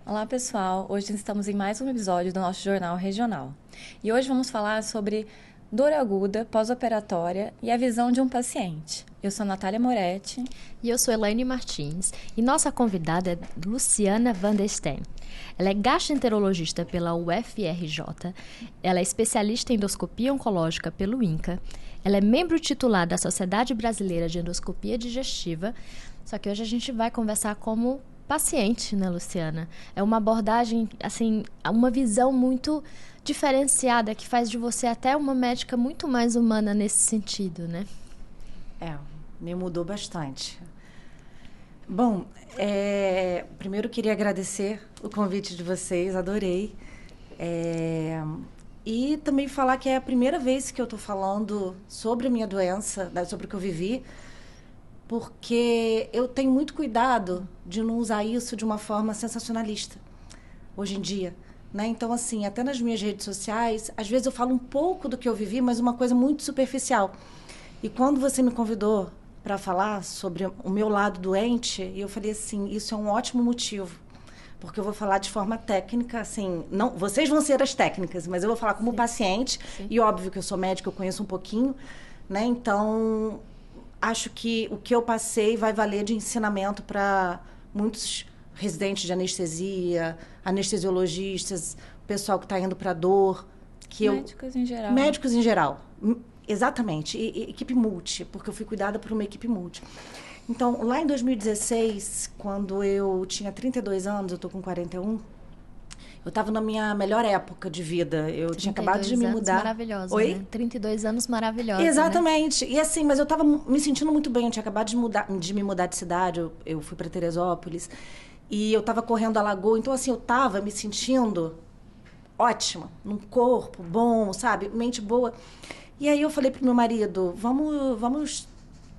Olá, pessoal. Hoje estamos em mais um episódio do nosso Jornal Regional. E hoje vamos falar sobre dor aguda, pós-operatória e a visão de um paciente. Eu sou Natália Moretti. E eu sou Elaine Martins. E nossa convidada é Luciana Van der Steen. Ela é gastroenterologista pela UFRJ. Ela é especialista em endoscopia oncológica pelo INCA. Ela é membro titular da Sociedade Brasileira de Endoscopia Digestiva. Só que hoje a gente vai conversar como paciente, né, Luciana? É uma abordagem, assim, uma visão muito diferenciada que faz de você até uma médica muito mais humana nesse sentido, né? Me mudou bastante. Bom, primeiro queria agradecer o convite de vocês, adorei. E também falar que é a primeira vez que eu estou falando sobre a minha doença, sobre o que eu vivi, porque eu tenho muito cuidado de não usar isso de uma forma sensacionalista, hoje em dia. Né? Então, assim, até nas minhas redes sociais, às vezes eu falo um pouco do que eu vivi, mas uma coisa muito superficial. E quando você me convidou para falar sobre o meu lado doente, eu falei assim, isso é um ótimo motivo, porque eu vou falar de forma técnica, assim, não, vocês vão ser as técnicas, mas eu vou falar como Sim. paciente, Sim. E óbvio que eu sou médica, eu conheço um pouquinho, né? Então, acho que o que eu passei vai valer de ensinamento para muitos residentes de anestesia, anestesiologistas, o pessoal que está indo para dor. Médicos em geral. Médicos em geral. Exatamente. E equipe multi, porque eu fui cuidada por uma equipe multi. Então, lá em 2016, quando eu tinha 32 anos, eu estou com 41, eu estava na minha melhor época de vida. Eu tinha acabado de me mudar. Maravilhosa, Oi? né? 32 anos maravilhosa, Exatamente. Né? E assim, mas eu estava me sentindo muito bem. Eu tinha acabado de me mudar de cidade. Eu fui para Teresópolis. E eu estava correndo a lagoa. Então, assim, eu estava me sentindo ótima. Num corpo bom, sabe? Mente boa. E aí eu falei pro meu marido, vamos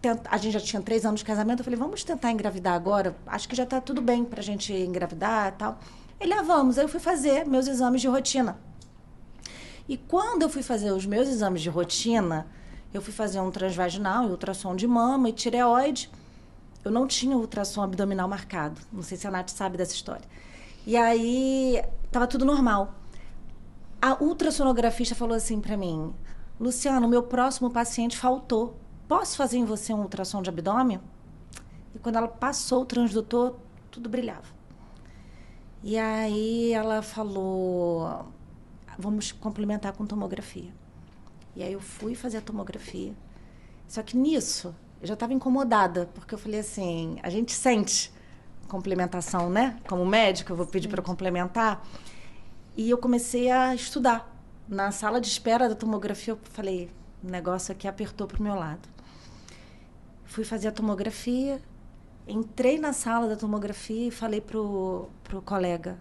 tentar. A gente já tinha 3 anos de casamento. Eu falei, vamos tentar engravidar agora? Acho que já está tudo bem pra gente engravidar e tal. Ele, vamos. Aí eu fui fazer meus exames de rotina. E quando eu fui fazer os meus exames de rotina, eu fui fazer um transvaginal, ultrassom de mama e tireoide. Eu não tinha ultrassom abdominal marcado. Não sei se a Nath sabe dessa história. E aí, estava tudo normal. A ultrassonografista falou assim para mim, Luciana, o meu próximo paciente faltou. Posso fazer em você um ultrassom de abdômen? E quando ela passou o transdutor, tudo brilhava. E aí ela falou, vamos complementar com tomografia. E aí eu fui fazer a tomografia. Só que nisso, eu já estava incomodada, porque eu falei assim, a gente sente complementação, né? Como médica, eu vou pedir para complementar. E eu comecei a estudar. Na sala de espera da tomografia, eu falei, o negócio aqui apertou para o meu lado. Fui fazer a tomografia, entrei na sala da tomografia e falei pro colega.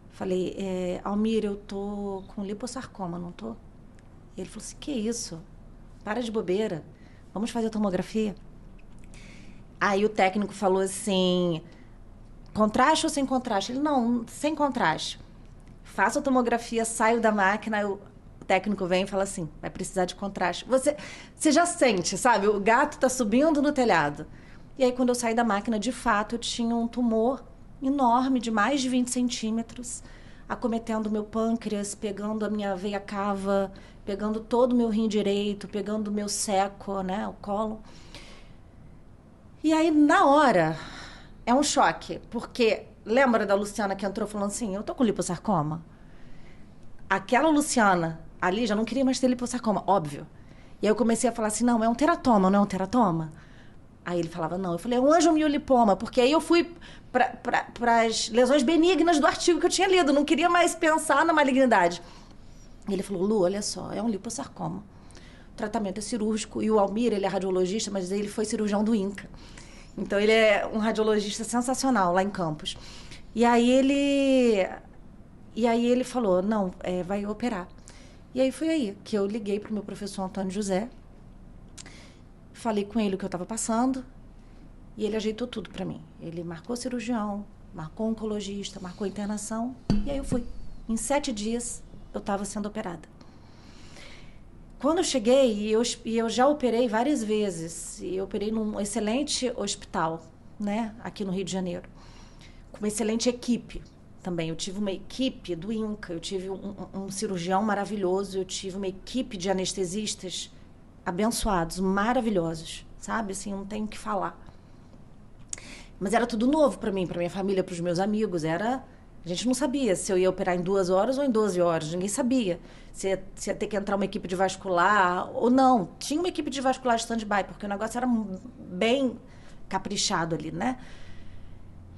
Falei, Almir, eu tô com lipossarcoma, não tô? E ele falou assim, que isso? Para de bobeira, vamos fazer a tomografia? Aí o técnico falou assim, contraste ou sem contraste? Ele, não, sem contraste. Faço a tomografia, saio da máquina, o técnico vem e fala assim, vai precisar de contraste. Você já sente, sabe? O gato tá subindo no telhado. E aí, quando eu saí da máquina, de fato, eu tinha um tumor enorme, de mais de 20 centímetros, acometendo o meu pâncreas, pegando a minha veia cava, pegando todo o meu rim direito, pegando o meu seco, né, o cólon. E aí, na hora, é um choque, porque lembra da Luciana que entrou falando assim, eu tô com lipossarcoma? Aquela Luciana ali já não queria mais ter lipossarcoma, óbvio. E aí eu comecei a falar assim, não, é um teratoma, não é um teratoma? Aí ele falava, não. Eu falei, é um angiomiolipoma, porque aí eu fui para as lesões benignas do artigo que eu tinha lido, não queria mais pensar na malignidade. E ele falou, Lu, olha só, é um lipossarcoma. O tratamento é cirúrgico, e o Almir, ele é radiologista, mas ele foi cirurgião do INCA. Então, ele é um radiologista sensacional lá em Campos. E aí ele falou, não, vai operar. E aí foi aí que eu liguei para o meu professor Antônio José, falei com ele o que eu estava passando, e ele ajeitou tudo para mim. Ele marcou cirurgião, marcou oncologista, marcou internação, e aí eu fui. Em 7 dias, eu estava sendo operada. Quando eu cheguei, e eu já operei várias vezes, e eu operei num excelente hospital, né, aqui no Rio de Janeiro, com uma excelente equipe, também. Eu tive uma equipe do INCA, eu tive um cirurgião maravilhoso, eu tive uma equipe de anestesistas abençoados, maravilhosos, sabe? Assim, não tenho o que falar. Mas era tudo novo para mim, para minha família, para os meus amigos. A gente não sabia se eu ia operar em 2 horas ou em 12 horas. Ninguém sabia se ia ter que entrar uma equipe de vascular ou não. Tinha uma equipe de vascular de stand-by, porque o negócio era bem caprichado ali, né?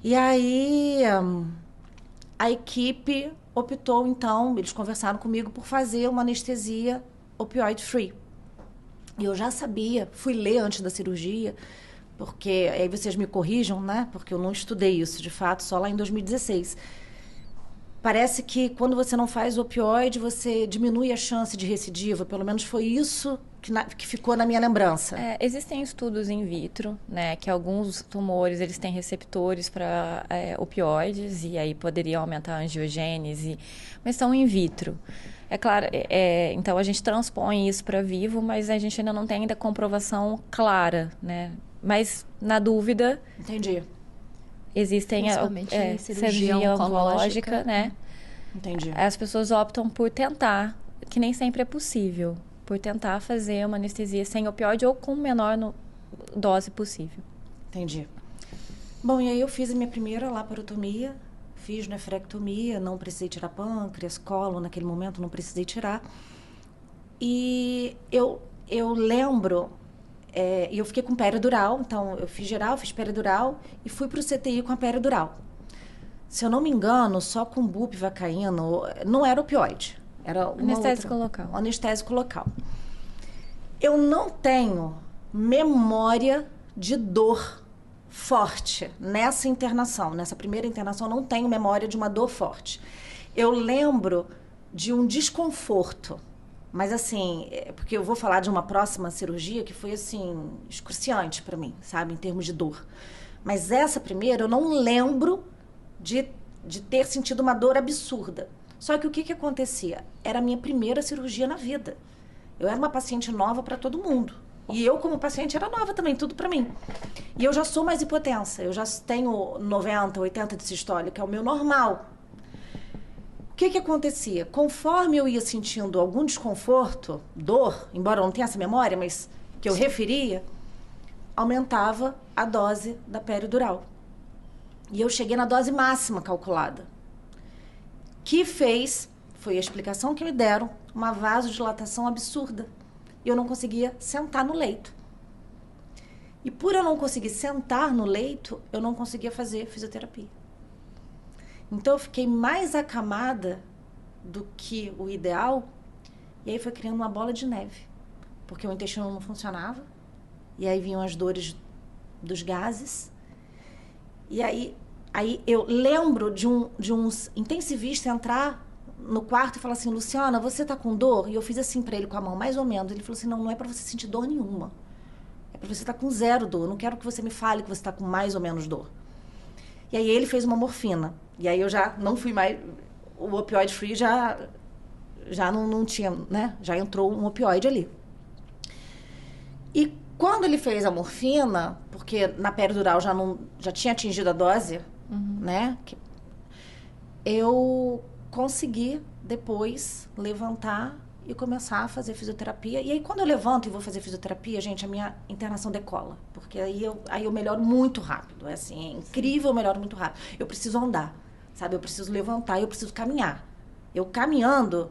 E aí a equipe optou, então, eles conversaram comigo por fazer uma anestesia opioid-free. E eu já sabia, fui ler antes da cirurgia, porque aí vocês me corrijam, né? Porque eu não estudei isso, de fato, só lá em 2016. Parece que quando você não faz opioide, você diminui a chance de recidiva. Pelo menos foi isso que ficou na minha lembrança. Existem estudos in vitro, né? Que alguns tumores, eles têm receptores para opioides e aí poderiam aumentar a angiogênese, mas são in vitro. É claro, então a gente transpõe isso para vivo, mas a gente ainda não tem ainda comprovação clara, né? Mas, na dúvida... Entendi. Existem cirurgia oncológica, né? Entendi. As pessoas optam por tentar, que nem sempre é possível, por tentar fazer uma anestesia sem opioide ou com menor dose possível. Entendi. Bom, e aí eu fiz a minha primeira laparotomia, fiz nefrectomia, não precisei tirar pâncreas, colo, naquele momento não precisei tirar. E eu lembro... eu fiquei com peridural, então eu fiz geral, fiz peridural e fui para o CTI com a peridural. Se eu não me engano, só com bupivacaína, não era opioide, era anestésico local. Anestésico local. Eu não tenho memória de dor forte nessa internação, nessa primeira internação, não tenho memória de uma dor forte. Eu lembro de um desconforto. Mas, assim, porque eu vou falar de uma próxima cirurgia que foi, assim, excruciante para mim, sabe, em termos de dor. Mas essa primeira, eu não lembro de ter sentido uma dor absurda. Só que o que acontecia? Era a minha primeira cirurgia na vida. Eu era uma paciente nova para todo mundo. E eu, como paciente, era nova também, tudo para mim. E eu já sou mais hipotensa, eu já tenho 90, 80 de sistólica, que é o meu normal. O que acontecia? Conforme eu ia sentindo algum desconforto, dor, embora eu não tenha essa memória, mas que eu referia, aumentava a dose da peridural. E eu cheguei na dose máxima calculada, que foi a explicação que me deram, uma vasodilatação absurda. E eu não conseguia sentar no leito. E por eu não conseguir sentar no leito, eu não conseguia fazer fisioterapia. Então, eu fiquei mais acamada do que o ideal, e aí foi criando uma bola de neve, porque o intestino não funcionava, e aí vinham as dores dos gases. E aí eu lembro de um intensivista entrar no quarto e falar assim: Luciana, você tá com dor? E eu fiz assim para ele com a mão, mais ou menos. Ele falou assim: não é para você sentir dor nenhuma, é para você estar com 0 dor, eu não quero que você me fale que você está com mais ou menos dor. E aí ele fez uma morfina. E aí eu já não fui mais... O opioid free já não tinha, né? Já entrou um opioide ali. E quando ele fez a morfina, porque na peridural já tinha atingido a dose, né? Eu consegui depois levantar e começar a fazer fisioterapia. E aí, quando eu levanto e vou fazer fisioterapia, gente, a minha internação decola. Porque aí eu melhoro muito rápido. É assim, é incrível, eu melhoro muito rápido. Eu preciso andar, sabe? Eu preciso levantar, eu preciso caminhar. Eu caminhando,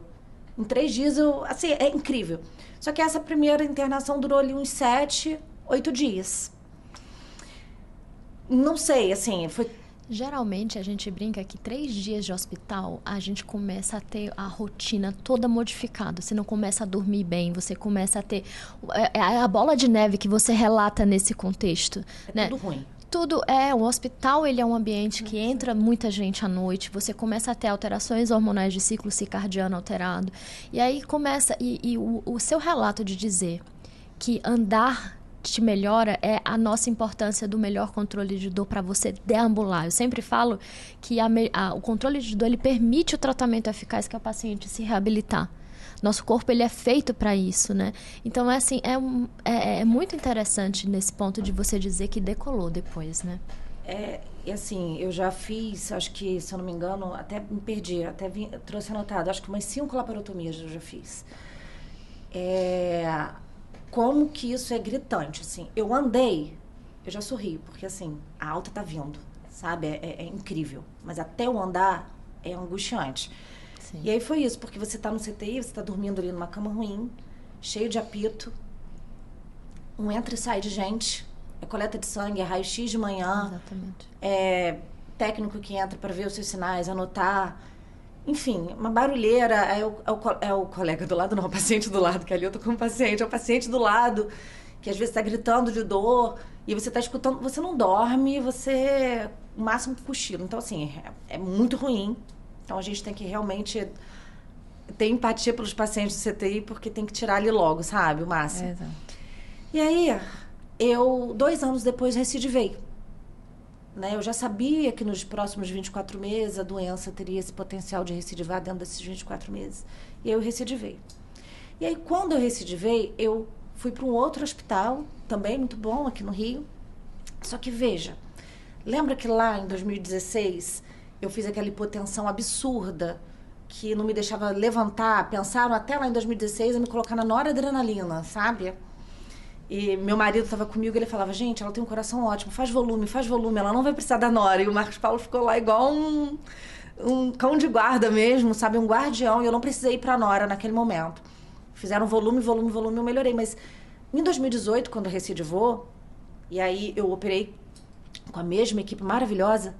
em 3 dias, assim, é incrível. Só que essa primeira internação durou ali uns 7, 8 dias. Não sei, assim, foi... Geralmente, a gente brinca que 3 dias de hospital, a gente começa a ter a rotina toda modificada. Você não começa a dormir bem, você começa a ter... a bola de neve que você relata nesse contexto. Tudo ruim. Tudo o hospital, ele é um ambiente que entra muita gente à noite, você começa a ter alterações hormonais de ciclo circadiano alterado. E aí começa... o seu relato de dizer que andar te melhora é a nossa importância do melhor controle de dor para você deambular. Eu sempre falo que o controle de dor ele permite o tratamento eficaz que é o paciente se reabilitar. Nosso corpo ele é feito para isso, né? Então, é muito interessante nesse ponto de você dizer que decolou depois, né? E assim, eu já fiz, acho que, se eu não me engano, até me perdi, trouxe anotado, acho que umas 5 laparotomias eu já fiz. Como que isso é gritante, assim. Eu andei, eu já sorri, porque assim, a alta tá vindo, sabe? É incrível. Mas até eu andar é angustiante. Sim. E aí foi isso, porque você tá no CTI, você tá dormindo ali numa cama ruim, cheio de apito, um entra e sai de gente, é coleta de sangue, é raio-x de manhã. Exatamente. É técnico que entra para ver os seus sinais, anotar. Enfim, uma barulheira. É o colega do lado, não, o paciente do lado, que ali eu tô com o paciente. É o paciente do lado, que às vezes está gritando de dor, e você está escutando, você não dorme, você, o máximo cochila. Então, assim, é muito ruim. Então, a gente tem que realmente ter empatia pelos pacientes do CTI, porque tem que tirar ali logo, sabe? O máximo. Exato. E aí, 2 anos depois, recidivei. Né? Eu já sabia que nos próximos 24 meses a doença teria esse potencial de recidivar dentro desses 24 meses. E aí eu recidivei. E aí, quando eu recidivei, eu fui para um outro hospital, também muito bom, aqui no Rio. Só que, veja, lembra que lá em 2016 eu fiz aquela hipotensão absurda que não me deixava levantar? Pensaram até lá em 2016 a me colocar na noradrenalina, sabe? E meu marido estava comigo e ele falava, gente, ela tem um coração ótimo, faz volume, ela não vai precisar da nora. E o Marcos Paulo ficou lá igual um cão de guarda mesmo, sabe? Um guardião, e eu não precisei ir para a nora naquele momento. Fizeram volume, eu melhorei. Mas em 2018, quando recidivou, e aí eu operei com a mesma equipe maravilhosa,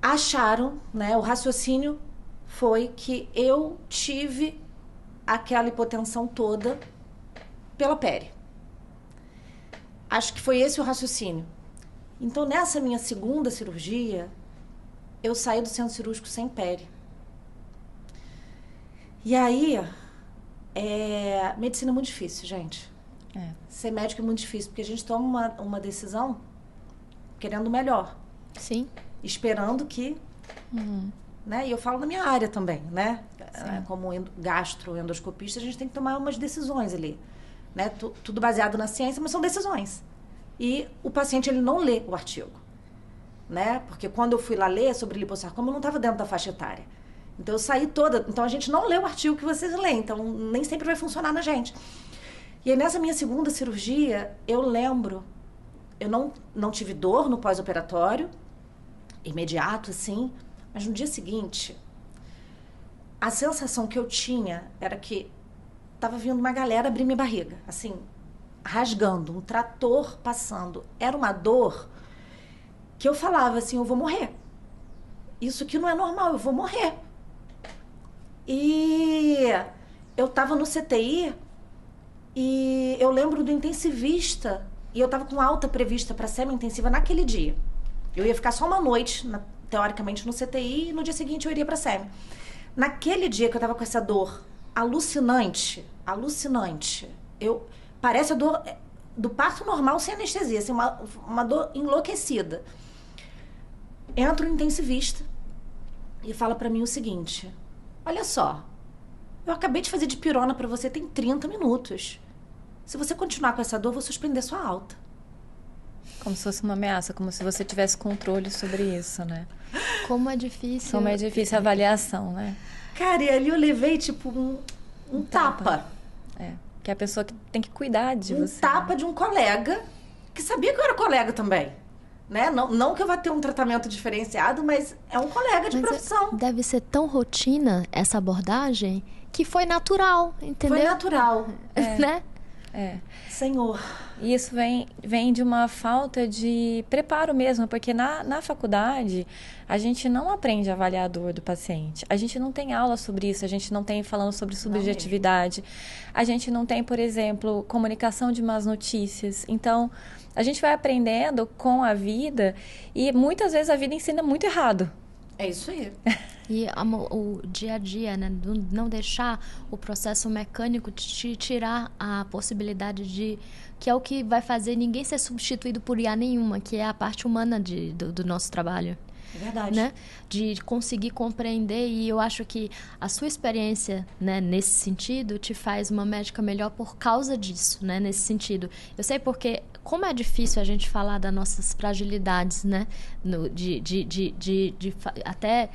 acharam, né, o raciocínio foi que eu tive aquela hipotensão toda pela pele. Acho que foi esse o raciocínio. Então, nessa minha segunda cirurgia, eu saí do centro cirúrgico sem pele. E aí, medicina é muito difícil, gente. Ser médico é muito difícil, porque a gente toma uma decisão querendo o melhor. Sim. Esperando que... Né? E eu falo na minha área também, né? Como gastroendoscopista, a gente tem que tomar umas decisões ali. Né? Tudo baseado na ciência, mas são decisões. E o paciente, ele não lê o artigo. Né? Porque quando eu fui lá ler sobre lipossarcoma, eu não estava dentro da faixa etária. Então, eu saí toda... Então, a gente não lê o artigo que vocês leem. Então, nem sempre vai funcionar na gente. E aí, nessa minha segunda cirurgia, eu lembro... Eu não tive dor no pós-operatório, imediato, assim. Mas no dia seguinte, a sensação que eu tinha era que estava vindo uma galera abrir minha barriga. Assim, rasgando, um trator passando. Era uma dor que eu falava assim, eu vou morrer. Isso aqui não é normal, eu vou morrer. E eu estava no CTI e eu lembro do intensivista, e eu estava com alta prevista para semi-intensiva naquele dia. Eu ia ficar só uma noite, teoricamente, no CTI, e no dia seguinte eu iria para semi. Naquele dia que eu estava com essa dor alucinante, parece a dor do parto normal sem anestesia, assim, uma dor enlouquecida. Entra o intensivista e fala para mim o seguinte: olha só, eu acabei de fazer dipirona para você, tem 30 minutos. Se você continuar com essa dor, eu vou suspender sua alta. Como se fosse uma ameaça, como se você tivesse controle sobre isso, né? Como é difícil. Como é difícil a avaliação, né? Cara, e ali eu levei, tipo, um tapa. Que é a pessoa que tem que cuidar de você. Um tapa de um colega que sabia que eu era colega também. Né? Não que eu vá ter um tratamento diferenciado, mas é um colega de profissão. Deve ser tão rotina essa abordagem que foi natural, entendeu? Foi natural. Né? Senhor. E isso vem de uma falta de preparo mesmo, porque na faculdade a gente não aprende a avaliar a dor do paciente. A gente não tem aula sobre isso, a gente não tem falando sobre subjetividade. A gente não tem, por exemplo, comunicação de más notícias. Então, a gente vai aprendendo com a vida e muitas vezes a vida ensina muito errado. É isso aí. E o dia a dia, né? Não deixar o processo mecânico te tirar a possibilidade de... Que é o que vai fazer ninguém ser substituído por IA nenhuma, que é a parte humana do nosso trabalho. É verdade. Né? De conseguir compreender, e eu acho que a sua experiência, né, nesse sentido te faz uma médica melhor por causa disso, né, nesse sentido. Eu sei porque, como é difícil a gente falar das nossas fragilidades, né, até...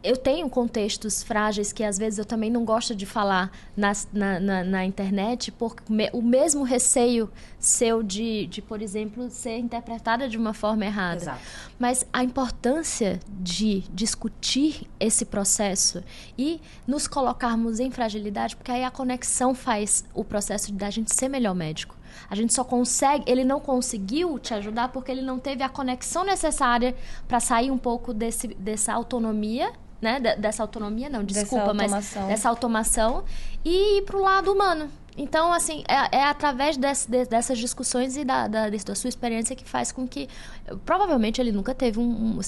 eu tenho contextos frágeis que às vezes eu também não gosto de falar na internet por o mesmo receio seu de, por exemplo, ser interpretada de uma forma errada. Exato. Mas a importância de discutir esse processo e nos colocarmos em fragilidade, porque aí a conexão faz o processo da gente ser melhor médico. A gente só consegue... Ele não conseguiu te ajudar porque ele não teve a conexão necessária para sair um pouco dessa autonomia, né? Dessa autonomia, não, desculpa, mas dessa automação e ir para o lado humano. Então, assim, é através dessas discussões e da sua experiência que faz com que... Provavelmente ele nunca teve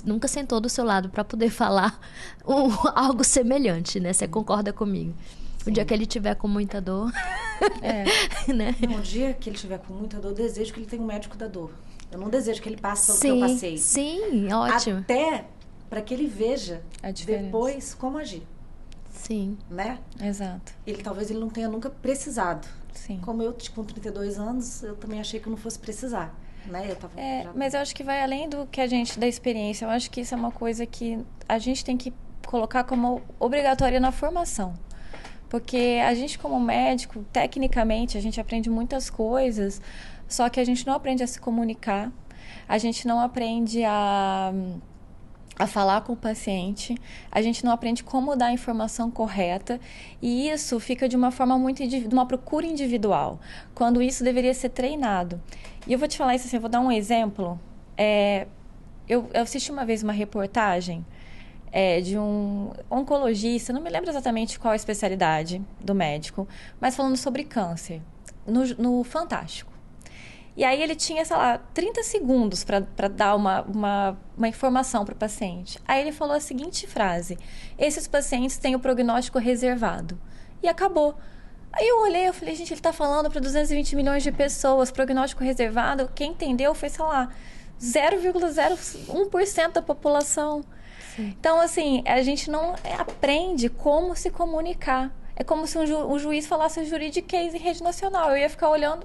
nunca sentou do seu lado para poder falar algo semelhante, né? Você concorda comigo? Sim. O dia que ele tiver com muita dor... né? Não, o dia que ele tiver com muita dor, eu desejo que ele tenha um médico da dor. Eu não desejo que ele passe pelo que eu passei. Sim, ótimo. Até para que ele veja depois como agir. Sim. Né? Exato. Talvez ele não tenha nunca precisado. Sim. Como eu, com 32 anos, eu também achei que eu não fosse precisar. Né? Mas eu acho que vai além da experiência. Eu acho que isso é uma coisa que a gente tem que colocar como obrigatória na formação. Porque a gente, como médico, tecnicamente, a gente aprende muitas coisas, só que a gente não aprende a se comunicar, a gente não aprende a falar com o paciente, a gente não aprende como dar a informação correta, e isso fica de uma forma de uma procura individual, quando isso deveria ser treinado. E eu vou te falar isso assim, eu vou dar um exemplo. Eu assisti uma vez uma reportagem de um oncologista, não me lembro exatamente qual a especialidade do médico, mas falando sobre câncer, no Fantástico. E aí ele tinha, sei lá, 30 segundos para dar uma informação para o paciente. Aí ele falou a seguinte frase: esses pacientes têm o prognóstico reservado. E acabou. Aí eu olhei e falei, gente, ele está falando para 220 milhões de pessoas, prognóstico reservado. Quem entendeu foi, sei lá, 0,01% da população. Sim. Então, assim, a gente não aprende como se comunicar. É como se um juiz falasse juridiquês em rede nacional. Eu ia ficar olhando.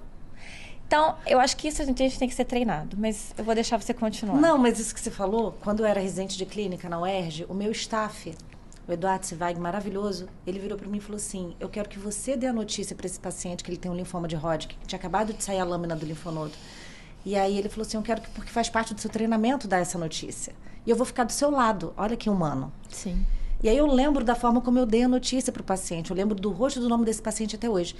Então, eu acho que isso a gente tem que ser treinado. Mas eu vou deixar você continuar. Não, mas isso que você falou, quando eu era residente de clínica na UERJ, o meu staff, o Eduardo Zweig, maravilhoso, ele virou para mim e falou assim: eu quero que você dê a notícia para esse paciente que ele tem um linfoma de Hodgkin, que tinha acabado de sair a lâmina do linfonodo. E aí ele falou assim: eu quero que, porque faz parte do seu treinamento, dar essa notícia. E eu vou ficar do seu lado. Olha que humano. Sim. E aí eu lembro da forma como eu dei a notícia para o paciente. Eu lembro do rosto e do nome desse paciente até hoje.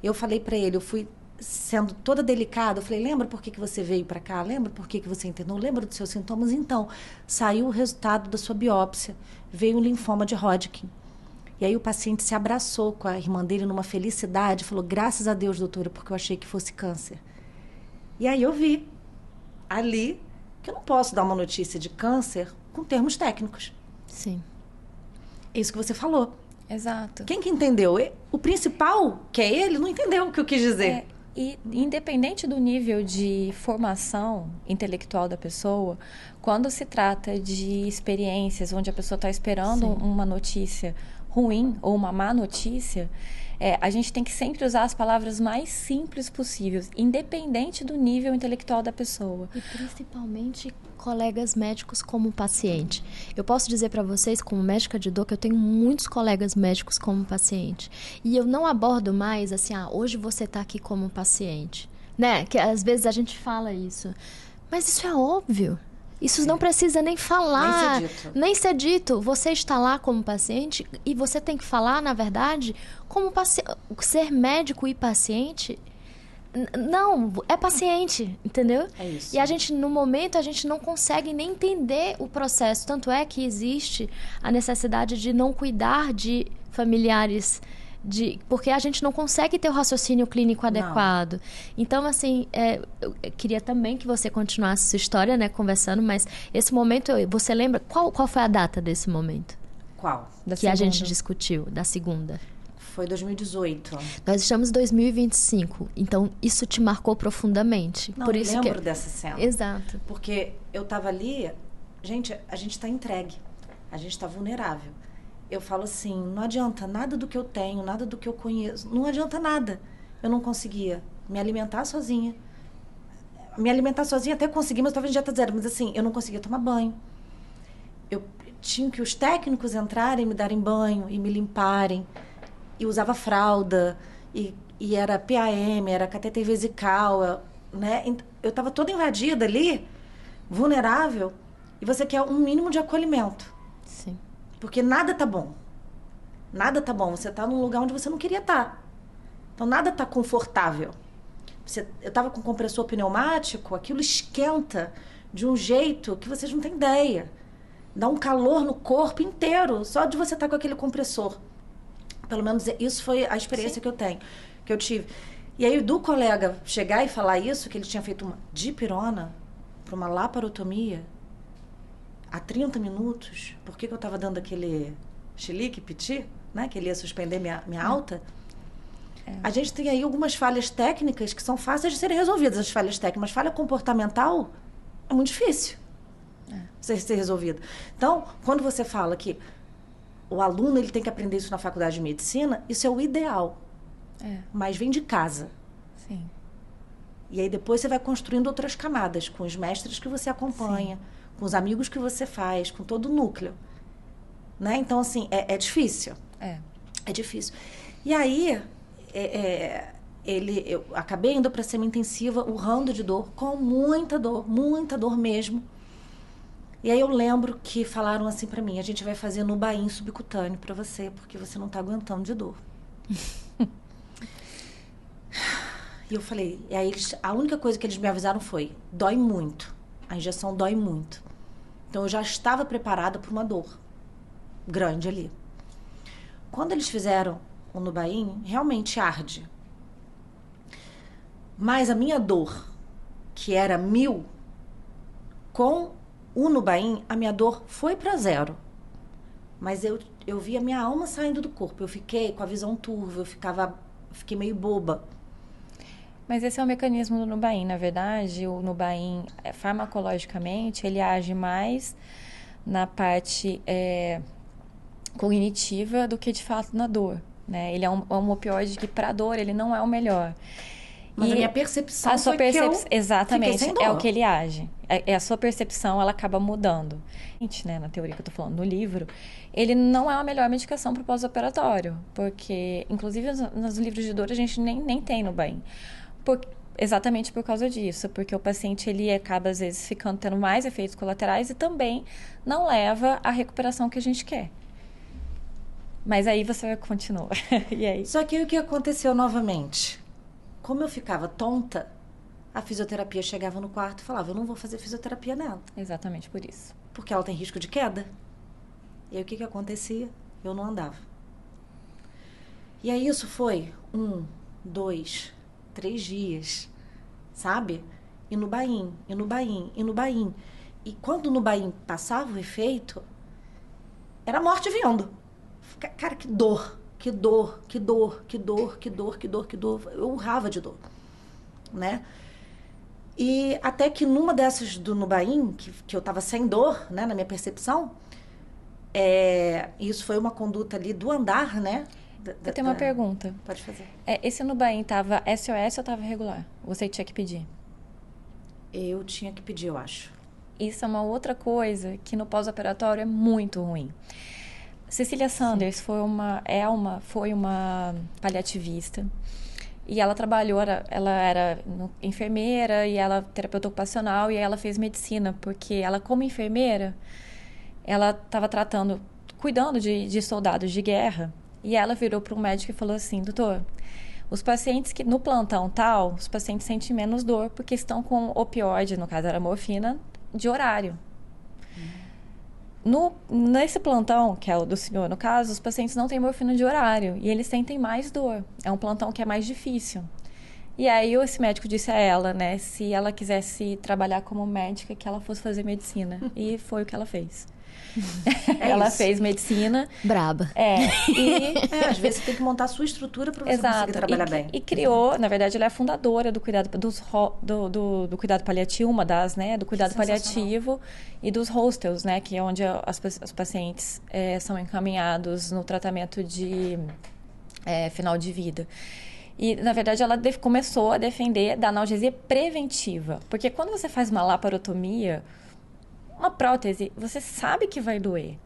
Eu falei para ele, eu fui sendo toda delicada. Eu falei: lembra por que você veio para cá? Lembra por que você internou? Lembra dos seus sintomas? Então, saiu o resultado da sua biópsia. Veio um linfoma de Hodgkin. E aí o paciente se abraçou com a irmã dele numa felicidade. Falou: graças a Deus, doutora, porque eu achei que fosse câncer. E aí eu vi ali que eu não posso dar uma notícia de câncer com termos técnicos. Sim. É isso que você falou. Exato. Quem que entendeu? O principal, que é ele, não entendeu o que eu quis dizer. E independente do nível de formação intelectual da pessoa, quando se trata de experiências onde a pessoa está esperando uma notícia ruim ou uma má notícia, a gente tem que sempre usar as palavras mais simples possíveis, independente do nível intelectual da pessoa. E principalmente colegas médicos como paciente. Eu posso dizer para vocês, como médica de dor, que eu tenho muitos colegas médicos como paciente. E eu não abordo mais assim, hoje você está aqui como paciente. Né? Que às vezes a gente fala isso. Mas isso é óbvio. Isso não precisa nem falar, nem ser dito. Você está lá como paciente e você tem que falar, na verdade, como ser médico e paciente. Não, é paciente, entendeu? É isso. E a gente, no momento, a gente não consegue nem entender o processo. Tanto é que existe a necessidade de não cuidar de familiares, porque a gente não consegue ter o raciocínio clínico adequado. Então, assim, eu queria também que você continuasse sua história, né, conversando, mas esse momento, você lembra, qual foi a data desse momento? Qual? Que a gente discutiu, da segunda. Foi 2018. Nós estamos em 2025, então isso te marcou profundamente. Não, Por eu isso lembro que... dessa cena. Exato. Porque eu tava ali... Gente, a gente tá entregue. A gente tá vulnerável. Eu falo assim, não adianta nada do que eu tenho, nada do que eu conheço. Não adianta nada. Eu não conseguia me alimentar sozinha. Me alimentar sozinha até consegui, mas eu estava em dieta zero. Mas assim, eu não conseguia tomar banho. Eu tinha que os técnicos entrarem, me darem banho e me limparem. E usava fralda. E era PAM, era cateter vesical, né? Eu estava toda invadida ali, vulnerável. E você quer um mínimo de acolhimento. Sim. Porque nada tá bom. Nada tá bom. Você tá num lugar onde você não queria estar. Então, nada tá confortável. Eu tava com compressor pneumático, aquilo esquenta de um jeito que vocês não têm ideia. Dá um calor no corpo inteiro, só de você estar com aquele compressor. Pelo menos isso foi a experiência que eu tive. E aí, do colega chegar e falar isso, que ele tinha feito uma dipirona para uma laparotomia há 30 minutos, por que eu estava dando aquele chilique, piti, né? Que ele ia suspender minha alta. A gente tem aí algumas falhas técnicas que são fáceis de serem resolvidas, as falhas técnicas. Mas falha comportamental é muito difícil ser resolvida. Então, quando você fala que o aluno ele tem que aprender isso na faculdade de medicina, isso é o ideal. Mas vem de casa. Sim. E aí depois você vai construindo outras camadas, com os mestres que você acompanha, com os amigos que você faz, com todo o núcleo. Né? Então, assim, é difícil. É difícil. E aí, eu acabei indo para semi-intensiva, urrando de dor, com muita dor mesmo. E aí eu lembro que falaram assim para mim, a gente vai fazer Nubain subcutâneo para você, porque você não tá aguentando de dor. E eu falei, e aí a única coisa que eles me avisaram foi, dói muito, a injeção dói muito. Então eu já estava preparada para uma dor grande ali. Quando eles fizeram o Nubain, realmente arde. Mas a minha dor, que era 1000, com o Nubain, a minha dor foi para 0. Mas eu vi a minha alma saindo do corpo. Eu fiquei com a visão turva, eu fiquei meio boba. Mas esse é o mecanismo do Nubain. Na verdade, o Nubain, farmacologicamente, ele age mais na parte cognitiva do que, de fato, na dor. Né? Ele é um opioide que, para dor, ele não é o melhor. Mas a minha percepção foi que eu exatamente, fiquei sem dor. é o que ele age. A sua percepção, ela acaba mudando. Né, na teoria que eu tô falando, no livro, ele não é a melhor medicação para o pós-operatório. Porque, inclusive, nos livros de dor, a gente nem tem Nubain. Exatamente por causa disso. Porque o paciente, ele acaba, às vezes, tendo mais efeitos colaterais e também não leva à recuperação que a gente quer. Mas aí você continua. E aí? Só que aí o que aconteceu novamente? Como eu ficava tonta, a fisioterapia chegava no quarto e falava, eu não vou fazer fisioterapia nela. Exatamente por isso. Porque ela tem risco de queda. E aí o que acontecia? Eu não andava. E aí isso foi 1, 2, 3 dias, sabe? E no Nubain. E quando o Nubain passava o efeito, era a morte vindo. Cara, que dor. Eu urrava de dor, né? E até que numa dessas do Nubain, que eu tava sem dor, né, na minha percepção, isso foi uma conduta ali do andar, né? Eu tenho uma pergunta. Pode fazer. Esse Nubain tava SOS ou tava regular? Você tinha que pedir? Eu tinha que pedir, eu acho. Isso é uma outra coisa que no pós-operatório é muito ruim. Cecília Sanders foi uma paliativista e ela trabalhou, ela era enfermeira e ela terapeuta ocupacional e ela fez medicina, porque ela, como enfermeira, ela estava cuidando de soldados de guerra e ela virou para um médico e falou assim, doutor, os pacientes que no plantão tal, os pacientes sentem menos dor porque estão com opioide, no caso era morfina, de horário. Nesse plantão, que é o do senhor, no caso, os pacientes não têm morfina de horário e eles sentem mais dor. É um plantão que é mais difícil. E aí esse médico disse a ela, né, se ela quisesse trabalhar como médica, que ela fosse fazer medicina. E foi o que ela fez. Ela isso. fez medicina. Braba. Às vezes você tem que montar a sua estrutura para você conseguir trabalhar bem. E criou, na verdade, ela é a fundadora do cuidado, do cuidado paliativo, uma das, né? Do cuidado paliativo e dos hostels, né? Que é onde os pacientes são encaminhados no tratamento de final de vida. E, na verdade, ela começou a defender da analgesia preventiva. Porque quando você faz uma laparotomia, uma prótese, você sabe que vai doer.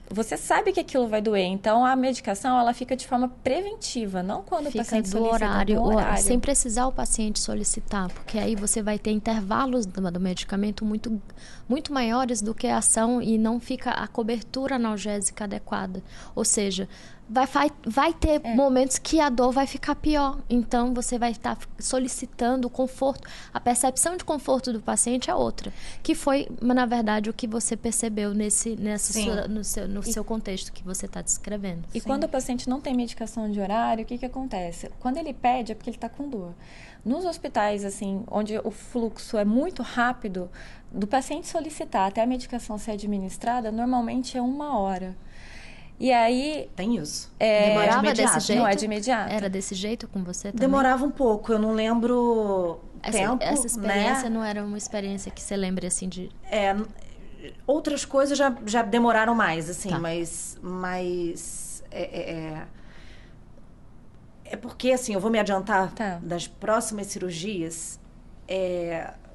Você sabe que aquilo vai doer. Então, a medicação, ela fica de forma preventiva, não quando o paciente solicita horário, no horário. sem precisar o paciente solicitar, porque aí você vai ter intervalos do medicamento muito maiores do que a ação e não fica a cobertura analgésica adequada. Ou seja, vai ter momentos que a dor vai ficar pior. Então, você vai estar solicitando o conforto. A percepção de conforto do paciente é outra. Que foi, na verdade, o que você percebeu no seu contexto que você está descrevendo. E quando o paciente não tem medicação de horário, o que acontece? Quando ele pede, é porque ele está com dor. Nos hospitais, assim, onde o fluxo é muito rápido, do paciente solicitar até a medicação ser administrada, normalmente é 1 hora. E aí... Tem isso. Demorava desse jeito? Não é de imediato. Era desse jeito com você também? Demorava um pouco, eu não lembro tempo, essa experiência, né? não era uma experiência que você lembre, assim, de... Outras coisas já demoraram mais, assim, Tá. mas porque, assim, eu vou me adiantar das próximas cirurgias,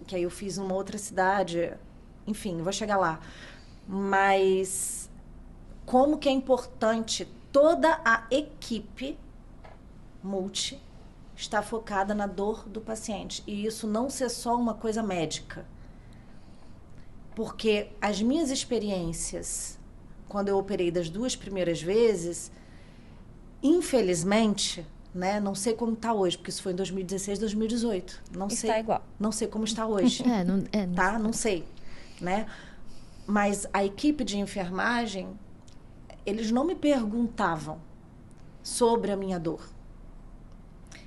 que aí eu fiz numa outra cidade, enfim, eu vou chegar lá. Mas como que é importante toda a equipe multi estar focada na dor do paciente. E isso não ser só uma coisa médica. Porque as minhas experiências, quando eu operei das 2 primeiras vezes, infelizmente, né, não sei como está hoje, porque isso foi em 2016, 2018. Não sei. Está igual. Não sei como está hoje. Tá? Não sei, né? Mas a equipe de enfermagem, eles não me perguntavam sobre a minha dor.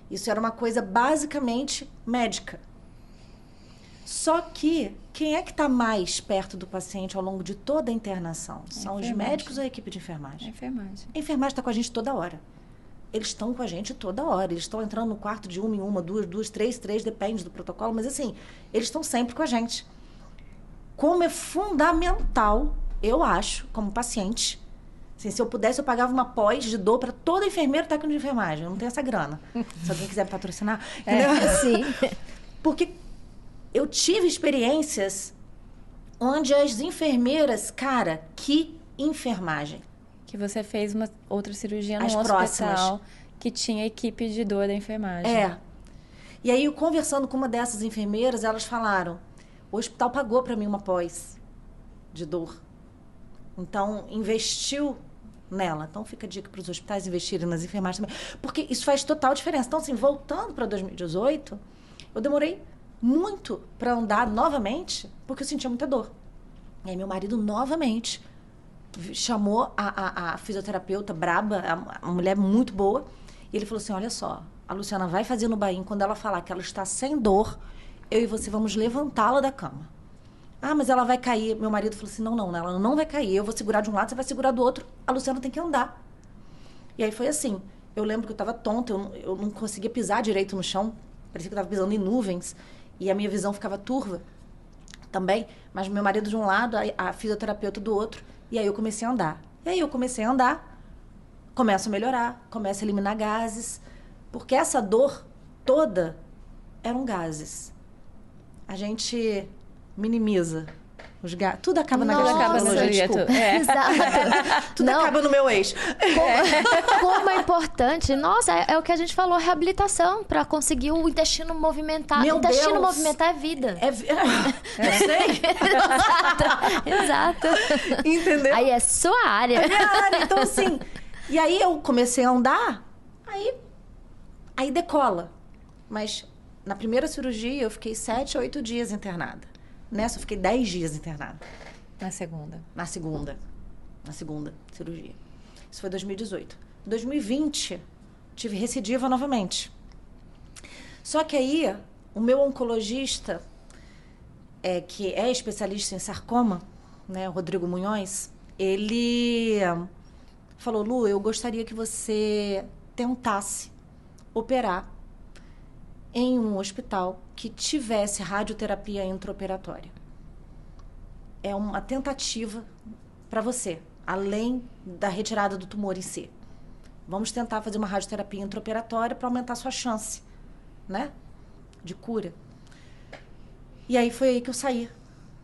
Isso era uma coisa basicamente médica. Só que quem é que está mais perto do paciente ao longo de toda a internação? São os médicos ou a equipe de enfermagem? A enfermagem. A enfermagem está com a gente toda hora. Eles estão com a gente toda hora. Eles estão entrando no quarto de uma em uma, duas, três, depende do protocolo. Mas, assim, eles estão sempre com a gente. Como é fundamental, eu acho, como paciente... Assim, se eu pudesse, eu pagava uma pós de dor para todo enfermeiro técnico de enfermagem. Eu não tenho essa grana. Se alguém quiser me patrocinar. Sim. Porque eu tive experiências onde as enfermeiras... Cara, que enfermagem. Que você fez uma outra cirurgia num As hospital próximas. que tinha equipe de dor da enfermagem. E aí, eu conversando com uma dessas enfermeiras, elas falaram... O hospital pagou para mim uma pós de dor. Então, investiu nela. Então, fica a dica para os hospitais investirem nas enfermagens também. Porque isso faz total diferença. Então, assim, voltando para 2018, eu demorei muito para andar novamente, porque eu sentia muita dor. E aí, meu marido, novamente, chamou a fisioterapeuta braba, uma mulher muito boa, e ele falou assim, olha só, a Luciana vai fazer no Bahia, quando ela falar que ela está sem dor, eu e você vamos levantá-la da cama. Ah, mas ela vai cair. Meu marido falou assim, não, ela não vai cair. Eu vou segurar de um lado, você vai segurar do outro. A Luciana tem que andar. E aí foi assim. Eu lembro que eu estava tonta, eu não conseguia pisar direito no chão. Parecia que eu estava pisando em nuvens. E a minha visão ficava turva também. Mas meu marido de um lado, a fisioterapeuta do outro. E aí eu comecei a andar. E aí eu comecei a andar, começo a melhorar, começo a eliminar gases. Porque essa dor toda eram gases. A gente... minimiza os gatos. Tudo acaba na gastroenterologia, desculpa. Exato. Tudo acaba no meu eixo. Como é importante. Nossa, é o que a gente falou, reabilitação, para conseguir o intestino movimentar. Meu o intestino Deus. movimentar é vida. Eu sei. Exato. Entendeu? Aí é sua área. É minha área. Então, assim... E aí eu comecei a andar, aí decola. Mas na primeira cirurgia eu fiquei 7 a 8 dias internada. Nessa eu fiquei 10 dias internada. Na segunda. Na segunda cirurgia. Isso foi 2018. Em 2020, tive recidiva novamente. Só que aí, o meu oncologista, que é especialista em sarcoma, né, Rodrigo Munhoz, ele falou: Lu, eu gostaria que você tentasse operar em um hospital que tivesse radioterapia intraoperatória. É uma tentativa para você, além da retirada do tumor em si. Vamos tentar fazer uma radioterapia intraoperatória para aumentar a sua chance, né, de cura. E aí foi aí que eu saí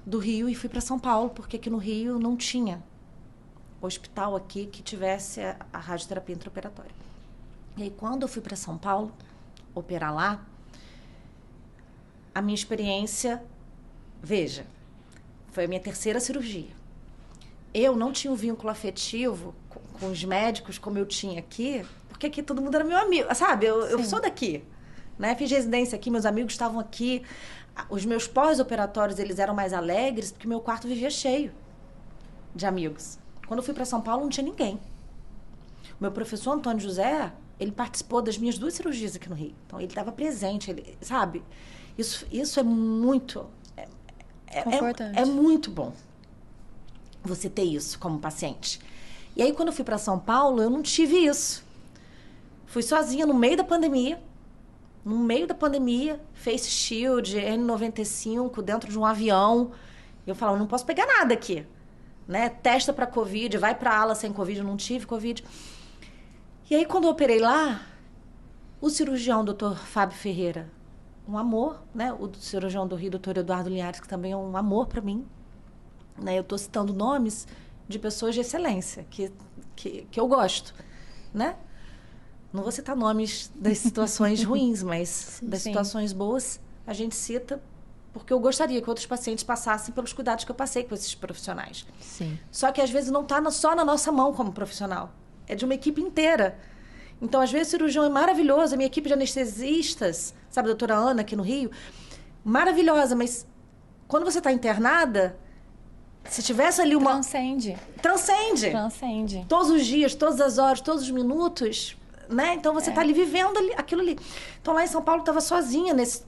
do Rio e fui para São Paulo, porque aqui no Rio não tinha hospital aqui que tivesse a radioterapia intraoperatória. E aí, quando eu fui para São Paulo operar lá, a minha experiência, veja, foi a minha terceira cirurgia. Eu não tinha um vínculo afetivo com os médicos como eu tinha aqui, porque aqui todo mundo era meu amigo, sabe? Eu sou daqui, né? Fiz residência aqui, meus amigos estavam aqui. Os meus pós-operatórios, eles eram mais alegres, porque meu quarto vivia cheio de amigos. Quando eu fui para São Paulo, não tinha ninguém. O meu professor Antônio José, ele participou das minhas 2 cirurgias aqui no Rio. Então, ele estava presente, ele, sabe? Isso é muito... É muito bom você ter isso como paciente. E aí, quando eu fui para São Paulo, eu não tive isso. Fui sozinha no meio da pandemia. Face Shield, N95, dentro de um avião. Eu falava, não posso pegar nada aqui. Né? Testa para Covid, vai para ala sem Covid, eu não tive Covid. E aí, quando eu operei lá, o cirurgião, Dr. Fábio Ferreira, um amor, né? O cirurgião do Rio, Dr. Eduardo Linhares, que também é um amor para mim. Né? Eu estou citando nomes de pessoas de excelência, que eu gosto, né? Não vou citar nomes das situações ruins, mas das situações boas a gente cita, porque eu gostaria que outros pacientes passassem pelos cuidados que eu passei com esses profissionais. Sim. Só que às vezes não está só na nossa mão como profissional, é de uma equipe inteira. Então, às vezes, o cirurgião é maravilhoso, a minha equipe de anestesistas, sabe, a doutora Ana aqui no Rio, maravilhosa, mas quando você está internada, se tivesse ali uma... Transcende. Todos os dias, todas as horas, todos os minutos, né? Então, você está ali vivendo aquilo ali. Então, lá em São Paulo, eu estava sozinha nesse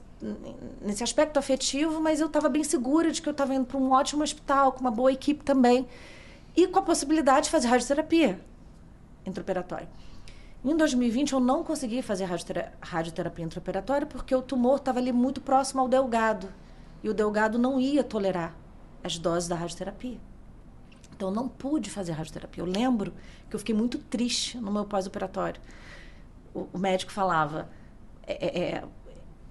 aspecto afetivo, mas eu estava bem segura de que eu estava indo para um ótimo hospital, com uma boa equipe também, e com a possibilidade de fazer radioterapia intraoperatória. Em 2020, eu não consegui fazer radioterapia intraoperatória porque o tumor estava ali muito próximo ao delgado. E o delgado não ia tolerar as doses da radioterapia. Então, eu não pude fazer radioterapia. Eu lembro que eu fiquei muito triste no meu pós-operatório. O médico falava...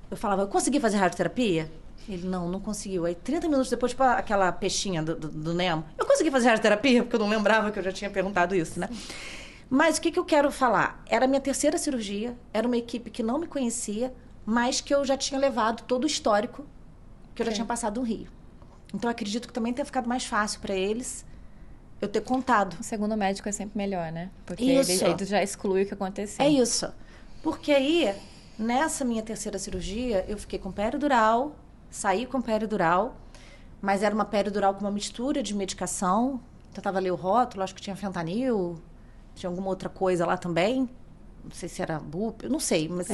eu falava, eu consegui fazer radioterapia? Ele, não conseguiu. Aí, 30 minutos depois, tipo aquela peixinha do Nemo, eu consegui fazer radioterapia? Porque eu não lembrava que eu já tinha perguntado isso, né? Mas o que eu quero falar? Era a minha terceira cirurgia, era uma equipe que não me conhecia, mas que eu já tinha levado todo o histórico que eu já tinha passado no Rio. Então, eu acredito que também tenha ficado mais fácil para eles eu ter contado. O segundo médico é sempre melhor, né? Porque isso. ele já exclui o que aconteceu. É isso. Porque aí, nessa minha terceira cirurgia, eu fiquei com peridural, saí com peridural, mas era uma peridural com uma mistura de medicação. Então, estava ali o rótulo, acho que tinha fentanil... Tinha alguma outra coisa lá também. Não sei se era bup, não sei. Mas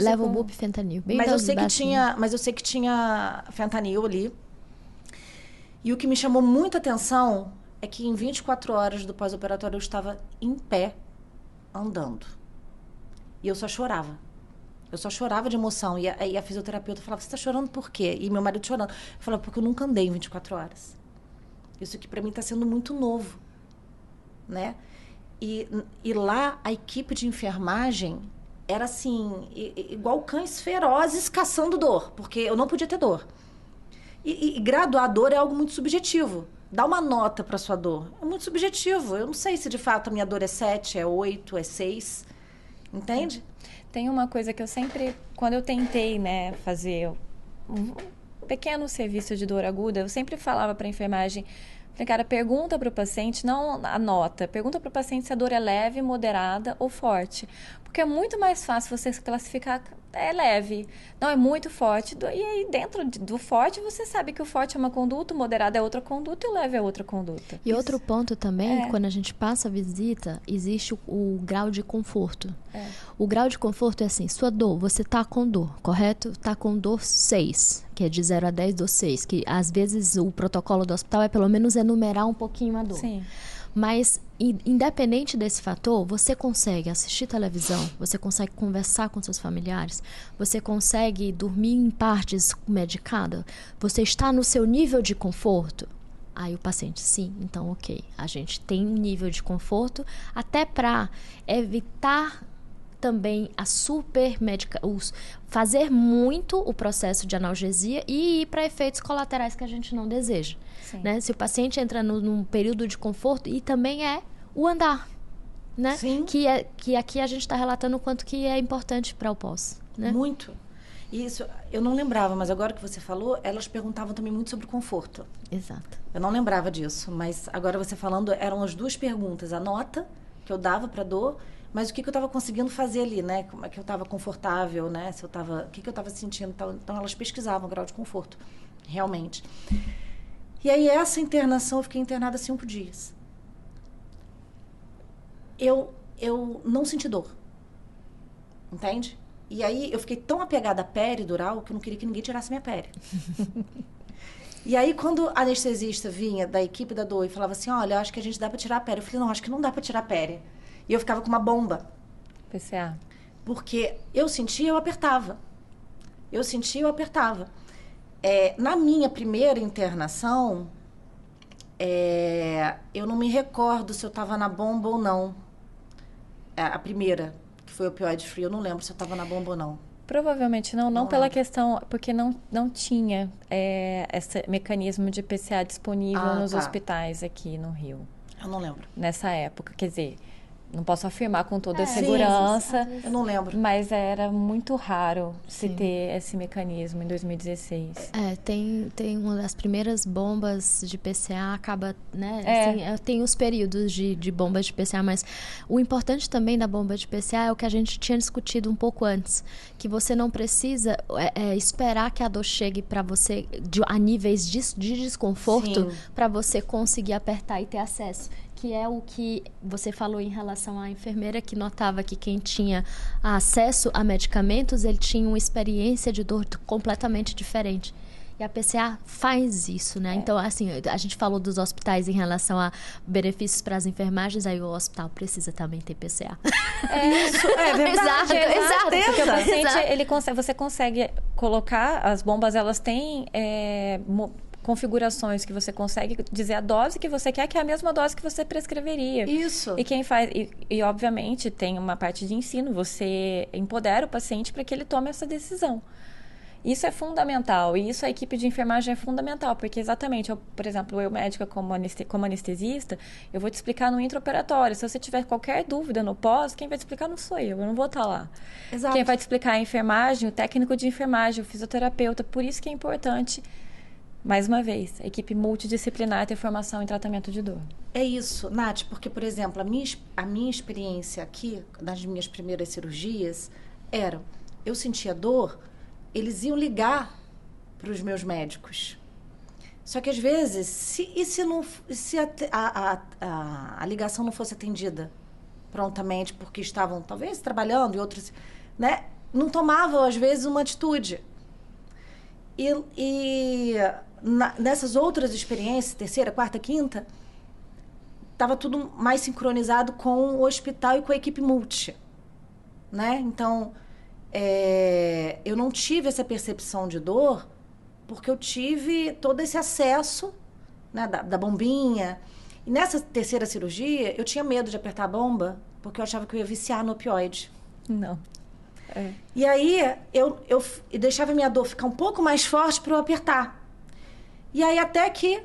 leva o bup e fentanil. Mas eu sei que tinha fentanil ali. E o que me chamou muita atenção é que em 24 horas do pós-operatório eu estava em pé, andando. E eu só chorava. Eu só chorava de emoção. E a fisioterapeuta falava, você está chorando por quê? E meu marido chorando. Eu falava, porque eu nunca andei em 24 horas. Isso aqui para mim está sendo muito novo. Né? E lá, a equipe de enfermagem era assim, igual cães ferozes caçando dor, porque eu não podia ter dor. E graduar dor é algo muito subjetivo. Dar uma nota para sua dor é muito subjetivo. Eu não sei se, de fato, a minha dor é 7, é 8, é 6. Entende? Tem uma coisa que eu sempre... Quando eu tentei, né, fazer um pequeno serviço de dor aguda, eu sempre falava para a enfermagem... Cara, pergunta para o paciente, não anota, pergunta para o paciente se a dor é leve, moderada ou forte. Porque é muito mais fácil você classificar, é leve, não é muito forte. E aí, dentro do forte, você sabe que o forte é uma conduta, o moderado é outra conduta e o leve é outra conduta. E outro ponto também, quando a gente passa a visita, existe o grau de conforto. O grau de conforto é assim, sua dor, você tá com dor, correto? Tá com dor 6, que é de 0 a 10, dor 6, que às vezes o protocolo do hospital é pelo menos anumerar um pouquinho a dor. Sim. Mas, independente desse fator, você consegue assistir televisão, você consegue conversar com seus familiares, você consegue dormir em partes medicada, você está no seu nível de conforto. Aí o paciente, sim, então ok, a gente tem um nível de conforto até para evitar também a fazer muito o processo de analgesia e ir para efeitos colaterais que a gente não deseja. Né? Se o paciente entra num período de conforto, e também é o andar, né? Sim. Que aqui a gente está relatando o quanto que é importante para o pós. Né? Muito. Isso, eu não lembrava, mas agora que você falou, elas perguntavam também muito sobre conforto. Exato. Eu não lembrava disso, mas agora você falando, eram as duas perguntas. A nota que eu dava para dor, mas o que eu estava conseguindo fazer ali, né? Como é que eu estava confortável, né? Se eu tava, o que eu estava sentindo. Então, elas pesquisavam o grau de conforto, realmente. E aí, essa internação, eu fiquei internada 5 dias. Eu não senti dor. Entende? E aí, eu fiquei tão apegada à peridural que eu não queria que ninguém tirasse minha pele. E aí, quando a anestesista vinha da equipe da dor e falava assim, olha, acho que a gente dá para tirar a pele. Eu falei, não, acho que não dá para tirar a pele. E eu ficava com uma bomba. PCA. Porque eu sentia, eu apertava. Eu sentia, eu apertava. Na minha primeira internação, eu não me recordo se eu estava na bomba ou não. A primeira, que foi opioid free, eu não lembro se eu estava na bomba ou não. Provavelmente não pela questão, porque não tinha esse mecanismo de PCA disponível nos hospitais aqui no Rio. Eu não lembro. Nessa época, quer dizer, não posso afirmar com toda a segurança. Sim, eu não lembro. Mas era muito raro se ter esse mecanismo em 2016. Tem uma das primeiras bombas de PCA, acaba, né? Assim, tem os períodos de bombas de PCA, mas o importante também da bomba de PCA é o que a gente tinha discutido um pouco antes, que você não precisa esperar que a dor chegue para você a níveis de desconforto para você conseguir apertar e ter acesso. Que é o que você falou em relação à enfermeira, que notava que quem tinha acesso a medicamentos, ele tinha uma experiência de dor completamente diferente. E a PCA faz isso, né? Então, assim, a gente falou dos hospitais em relação a benefícios para as enfermagens, aí o hospital precisa também ter PCA. Isso, é verdade. Exato. Porque o paciente, você consegue colocar, as bombas, elas têm... configurações que você consegue dizer a dose que você quer, que é a mesma dose que você prescreveria. Isso. E quem faz... E obviamente, tem uma parte de ensino. Você empodera o paciente para que ele tome essa decisão. Isso é fundamental. E isso a equipe de enfermagem é fundamental. Porque exatamente, por exemplo, eu médica como anestesista, eu vou te explicar no intraoperatório. Se você tiver qualquer dúvida no pós, quem vai te explicar não sou eu não vou estar lá. Exato. Quem vai te explicar é a enfermagem, o técnico de enfermagem, o fisioterapeuta. Por isso que é importante... Mais uma vez, a equipe multidisciplinar ter formação em tratamento de dor. É isso, Nath, porque, por exemplo, a minha experiência aqui, nas minhas primeiras cirurgias, eu sentia dor, eles iam ligar para os meus médicos. Só que, às vezes, se a ligação não fosse atendida prontamente, porque estavam, talvez, trabalhando e outros, né, não tomavam, às vezes, uma atitude. Nessas outras experiências, terceira, quarta, quinta, estava tudo mais sincronizado com o hospital e com a equipe multi, né? Então, eu não tive essa percepção de dor porque eu tive todo esse acesso, né, da bombinha. E nessa terceira cirurgia, eu tinha medo de apertar a bomba porque eu achava que eu ia viciar no opioide. Não. E aí, eu deixava a minha dor ficar um pouco mais forte para eu apertar. E aí, até que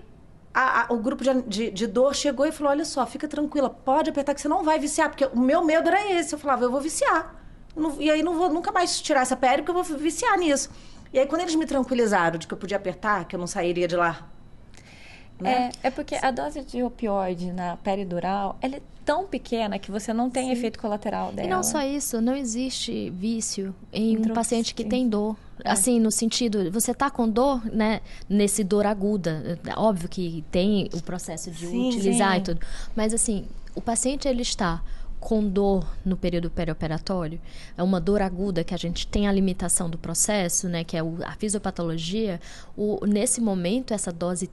o grupo de dor chegou e falou, olha só, fica tranquila, pode apertar que você não vai viciar. Porque o meu medo era esse. Eu falava, eu vou viciar. E aí, não vou nunca mais tirar essa pele, porque eu vou viciar nisso. E aí, quando eles me tranquilizaram de que eu podia apertar, que eu não sairia de lá... Né? É porque a dose de opioide na peridural, ela é tão pequena que você não tem efeito colateral dela. E não só isso, não existe vício em um paciente que tem dor. Assim, no sentido, você tá com dor, né? Nesse dor aguda. Óbvio que tem o processo de utilizar e tudo. Mas assim, o paciente, ele está com dor no período perioperatório, é uma dor aguda que a gente tem a limitação do processo, né? Que é a fisiopatologia. Nesse momento, essa dose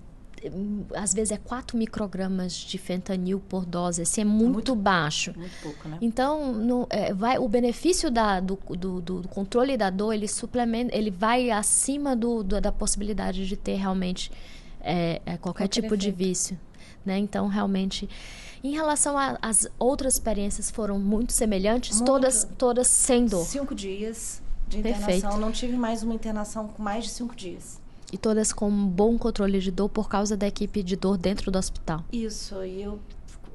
às vezes é 4 microgramas de fentanil por dose, assim, é muito baixo. Muito pouco, né? Então, o benefício do controle da dor, ele vai acima da possibilidade de ter realmente qualquer tipo de vício, né? Então, realmente, em relação às outras experiências, foram muito semelhantes, todas sem dor. 5 dias de internação. Perfeito. Não tive mais uma internação com mais de 5 dias. E todas com um bom controle de dor por causa da equipe de dor dentro do hospital. Isso,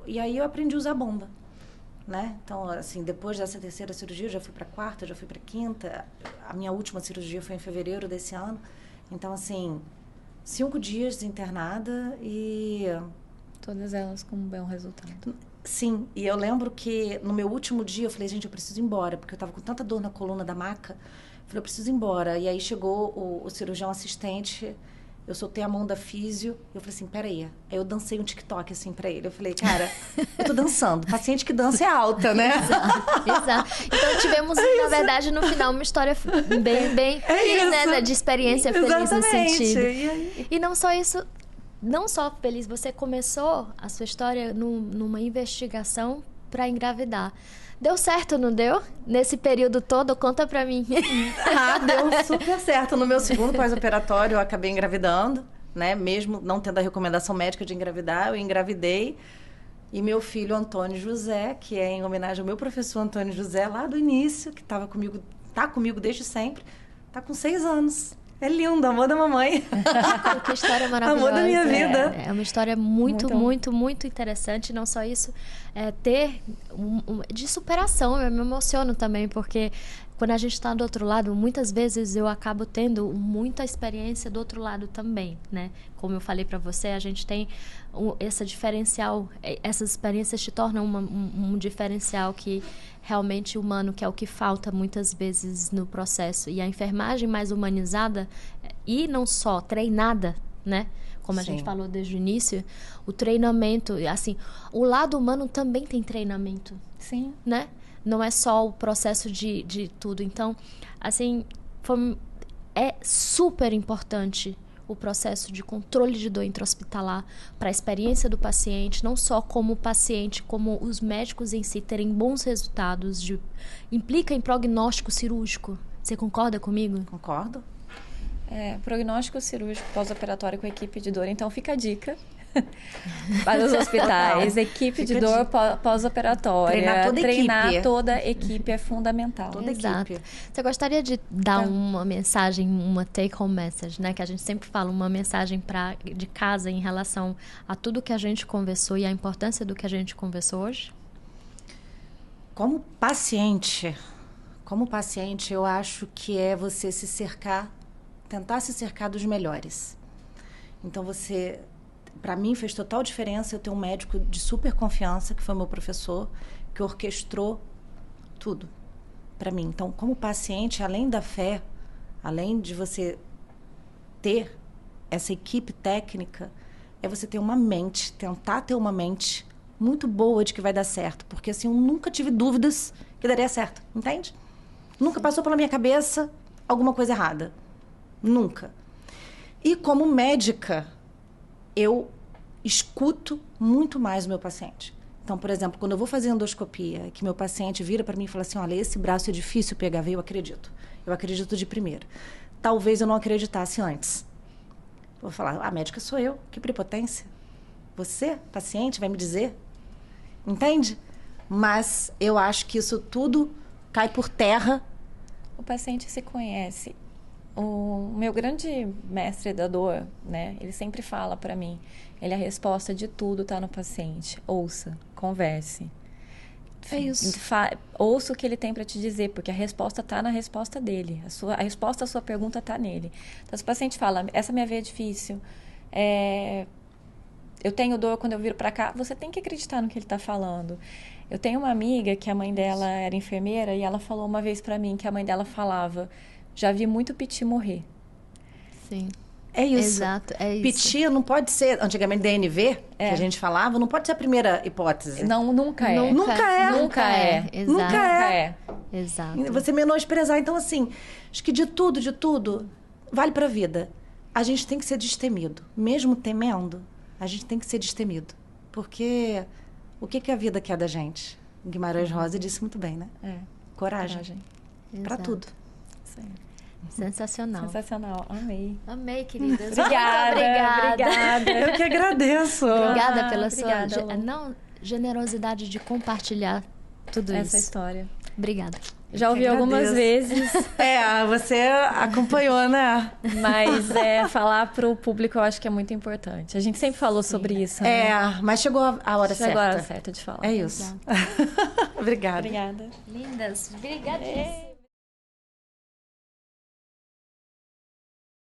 e aí eu aprendi a usar bomba, né? Então, assim, depois dessa terceira cirurgia, eu já fui para a quarta, já fui para a quinta. A minha última cirurgia foi em fevereiro desse ano. Então, assim, 5 dias internada e... Todas elas com um bom resultado. Sim, e eu lembro que no meu último dia eu falei, gente, eu preciso ir embora, porque eu estava com tanta dor na coluna da maca. Falei, eu preciso ir embora. E aí chegou o cirurgião assistente, eu soltei a mão da físio, e eu falei assim, peraí. Aí eu dancei um TikTok, assim, pra ele. Eu falei, cara, eu tô dançando. Paciente que dança é alta, né? Exato. Então tivemos, na verdade, no final, uma história bem feliz, né? De experiência feliz nesse sentido. E não só isso, não só feliz, você começou a sua história numa investigação para engravidar. Deu certo, não deu? Nesse período todo? Conta pra mim. Deu super certo. No meu segundo pós-operatório, eu acabei engravidando, né? Mesmo não tendo a recomendação médica de engravidar, eu engravidei. E meu filho, Antônio José, que é em homenagem ao meu professor Antônio José, lá do início, que tá comigo desde sempre, tá com 6 anos. É lindo, amor da mamãe. Que história maravilhosa. Amor da minha vida. É uma história muito interessante. Não só isso, ter de superação. Eu me emociono também, porque quando a gente está do outro lado, muitas vezes eu acabo tendo muita experiência do outro lado também, né? Como eu falei para você, a gente tem essa diferencial, essas experiências te tornam um diferencial que realmente humano, que é o que falta muitas vezes no processo. E a enfermagem mais humanizada e não só treinada, né? Como a gente falou desde o início, o treinamento, assim, o lado humano também tem treinamento. Sim. Né? Não é só o processo de tudo. Então, assim, é super importante o processo de controle de dor intra-hospitalar para a experiência do paciente, não só como paciente, como os médicos em si terem bons resultados, implica em prognóstico cirúrgico. Você concorda comigo? Concordo. Prognóstico cirúrgico pós-operatório com equipe de dor. Então, fica a dica para os hospitais. Equipe de dor pós-operatória. Treinar toda a equipe é fundamental. Exato. Equipe. Você gostaria de dar uma mensagem, uma take-home message, né? Que a gente sempre fala, uma mensagem de casa em relação a tudo que a gente conversou e a importância do que a gente conversou hoje? Como paciente, eu acho que é você tentar se cercar dos melhores. Então, para mim, fez total diferença eu ter um médico de super confiança, que foi meu professor, que orquestrou tudo para mim. Então, como paciente, além da fé, além de você ter essa equipe técnica, é você ter tentar ter uma mente muito boa de que vai dar certo. Porque, assim, eu nunca tive dúvidas que daria certo, entende? Nunca passou pela minha cabeça alguma coisa errada. Nunca. E como médica, eu escuto muito mais o meu paciente. Então, por exemplo, quando eu vou fazer endoscopia, que meu paciente vira para mim e fala assim, olha, esse braço é difícil pegar veio, eu acredito. Eu acredito de primeira. Talvez eu não acreditasse antes. Vou falar, a médica sou eu, que prepotência. Você, paciente, vai me dizer? Entende? Mas eu acho que isso tudo cai por terra. O paciente se conhece. O meu grande mestre da dor, né? Ele sempre fala para mim, a resposta de tudo está no paciente. Ouça, converse. É isso. Ouça o que ele tem para te dizer, porque a resposta está na resposta dele. A resposta à sua pergunta está nele. Então, se o paciente fala, essa minha veia é difícil, eu tenho dor quando eu viro para cá, você tem que acreditar no que ele está falando. Eu tenho uma amiga que a mãe dela era enfermeira e ela falou uma vez para mim que a mãe dela falava, já vi muito piti morrer. Sim. É isso. Exato, é isso. Piti não pode ser, antigamente DNV, que a gente falava, não pode ser a primeira hipótese. Não, nunca é. Nunca é. Exato. Nunca é. Exato. Você menosprezar. Então, assim, acho que de tudo, vale pra vida. a gente tem que ser destemido. Mesmo temendo, a gente tem que ser destemido. Porque o que a vida quer da gente? Guimarães Rosa disse muito bem, né? Coragem. Para tudo. Sim. Sensacional. Sensacional. Amei. Amei, queridas. Obrigada. Muito obrigada. Eu que agradeço. Obrigada pela obrigada, sua generosidade de compartilhar tudo essa isso. história. Obrigada. Já ouvi algumas vezes. Você acompanhou, né? Mas falar para o público eu acho que é muito importante. A gente sempre falou sobre isso, né? Mas chegou a hora certa. Chegou a hora certa de falar. É isso. Obrigada. Obrigada. Lindas. Obrigada.